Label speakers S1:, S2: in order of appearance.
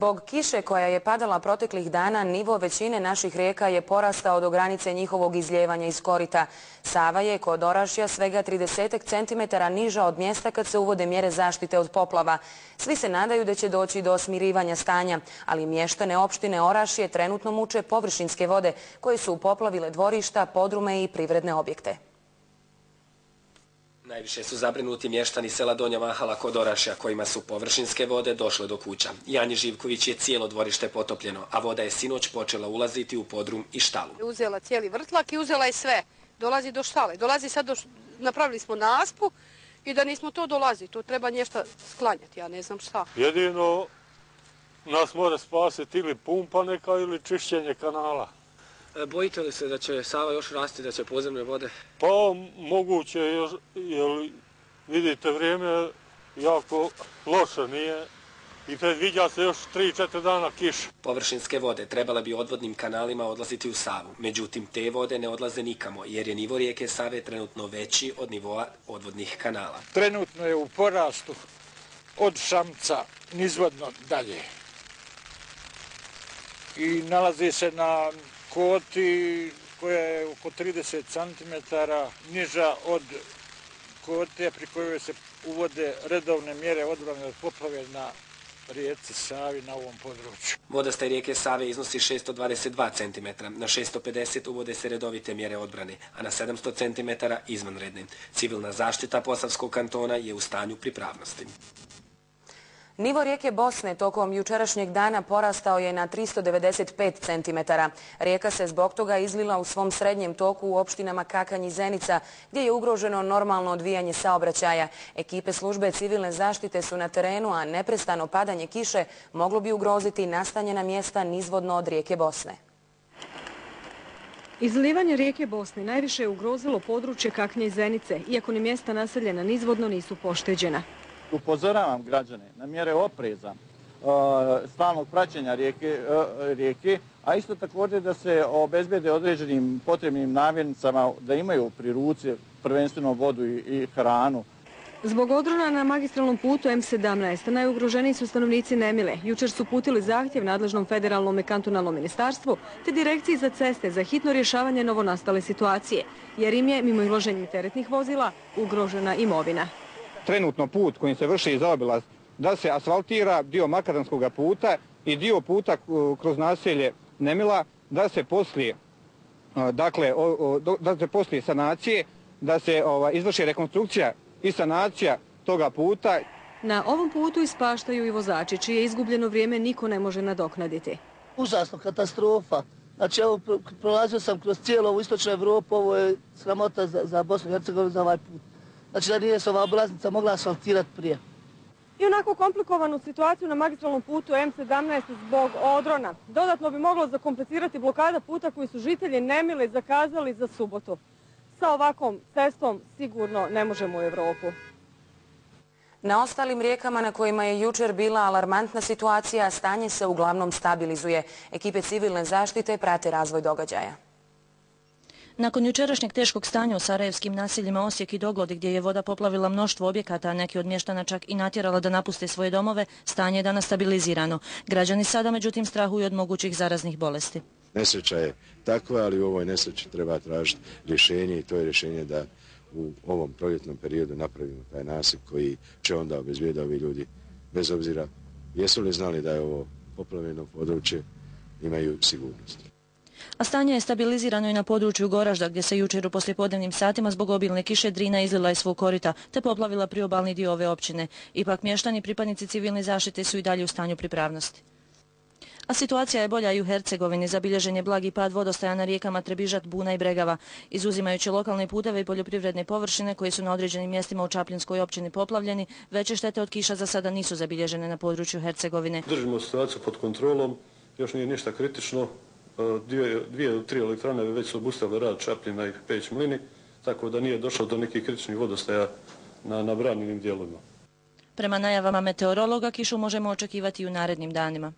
S1: Zbog kiše koja je padala proteklih dana, nivo većine naših rijeka je porastao do granice njihovog izlijevanja iz korita. Sava je kod Orašja svega 30 centimetara niža od mjesta kad se uvode mjere zaštite od poplava. Svi se nadaju da će doći do smirivanja stanja, ali mještane opštine Orašje trenutno muče površinske vode koje su poplavile dvorišta, podrume i privredne objekte.
S2: Najviše su zabrinuti mještani sela Donja Mahala kod Orašja, kojima su površinske vode došle do kuća. Jani Živković je cijelo dvorište potopljeno, a voda je sinoć počela ulaziti u podrum i štalu.
S3: Uzela cijeli vrtlak i uzela je sve. Dolazi do štale. Dolazi sad napravili smo naspu i da nismo to dolazi. To treba nešto sklanjati, ja ne znam šta.
S4: Jedino nas mora spasiti ili pumpa neka ili čišćenje kanala.
S2: Bojite li se da će Sava još rasti, da će podzemne vode?
S4: Pa moguće, jer vidite vrijeme jako loše nije i predviđa se još 3-4 dana kiša.
S2: Površinske vode trebale bi odvodnim kanalima odlaziti u Savu. Međutim, te vode ne odlaze nikamo jer je nivo rijeke Save trenutno veći od nivoa odvodnih kanala.
S5: Trenutno je u porastu od Šamca nizvodno dalje i nalazi se na koti koja je oko 30 cm niža od kote pri kojoj se uvode redovne mjere odbrane od poplave na rijeci Savi na ovom području.
S2: Vodostaj rijeke Save iznosi 622 cm, na 650 uvode se redovite mjere odbrane, a na 700 cm izvanredne. Civilna zaštita Posavskog kantona je u stanju pripravnosti.
S1: Nivo rijeke Bosne tokom jučerašnjeg dana porastao je na 395 cm. Rijeka se zbog toga izlila u svom srednjem toku u opštinama Kakanj i Zenica, gdje je ugroženo normalno odvijanje saobraćaja. Ekipe službe civilne zaštite su na terenu, a neprestano padanje kiše moglo bi ugroziti nastanjena mjesta nizvodno od rijeke Bosne.
S6: Izlivanje rijeke Bosne najviše je ugrozilo područje Kaknja i Zenice, iako ni mjesta naseljena nizvodno nisu pošteđena.
S7: Upozoravam građane na mjere opreza, stalnog praćenja rijeke, a isto također da se obezbede određenim potrebnim namirnicama, da imaju pri ruci prvenstveno vodu i hranu.
S6: Zbog odrona na magistralnom putu M17 najugroženiji su stanovnici Nemile. Jučer su uputili zahtjev nadležnom federalnom i kantonalnom ministarstvu te direkciji za ceste za hitno rješavanje novonastale situacije, jer im je, mimo izloženja teretnih vozila, ugrožena imovina.
S8: Trenutno put kojim se vrši zaobilaz da se asfaltira dio makadamskog puta i dio puta kroz naselje Nemila, da se poslije sanacije, da se izvrši rekonstrukcija i sanacija toga puta.
S6: Na ovom putu ispaštaju i vozači, čije izgubljeno vrijeme niko ne može nadoknaditi.
S9: Užasno, katastrofa. Znači, evo, prolazio sam kroz cijelu ovu istočnu Evropu, ovo je sramota za Bosnu i Hercegovinu za ovaj put. Znači da nije se ova obilaznica mogla asfaltirati prije.
S6: I onako komplikovanu situaciju na magistralnom putu M17 zbog odrona dodatno bi moglo zakomplicirati blokada puta koji su žitelji Nemile zakazali za subotu. Sa ovakvom cestom sigurno ne možemo u Evropu.
S1: Na ostalim rijekama na kojima je jučer bila alarmantna situacija, stanje se uglavnom stabilizuje. Ekipe civilne zaštite prate razvoj događaja.
S10: Nakon jučerašnjeg teškog stanja u sarajevskim naseljima Osijek i Doglodi, gdje je voda poplavila mnoštvo objekata, a neki od mještana čak i natjerala da napuste svoje domove, stanje je danas stabilizirano. Građani sada, međutim, strahuju od mogućih zaraznih bolesti.
S11: Nesreća je takva, ali u ovoj nesreći treba tražiti rješenje i to je rješenje da u ovom proljetnom periodu napravimo taj nasip koji će onda obezbijeti da ovi ljudi, bez obzira jesu li znali da je ovo poplavljeno područje, imaju sigurnost.
S10: A stanje je stabilizirano i na području Goražda, gdje se jučer u poslijepodnevnim satima zbog obilne kiše Drina izlila iz svog korita, te poplavila priobalni dio ove općine. Ipak mještani i pripadnici civilne zaštite su i dalje u stanju pripravnosti. A situacija je bolja i u Hercegovini. Zabilježen je blagi pad vodostaja na rijekama Trebižat, Buna i Bregava. Izuzimajući lokalne puteve i poljoprivredne površine koji su na određenim mjestima u Čapljinskoj općini poplavljeni, veće štete od kiša za sada nisu zabilježene na području Hercegovine.
S4: Držimo situaciju pod kontrolom, još nije ništa kritično. 2 do 3 elektrane već su obustavile rad Čapljina i Peć Mlini, tako da nije došlo do nekih kritičnih vodostaja na branjenim dijelovima.
S10: Prema najavama meteorologa, kišu možemo očekivati i u narednim danima.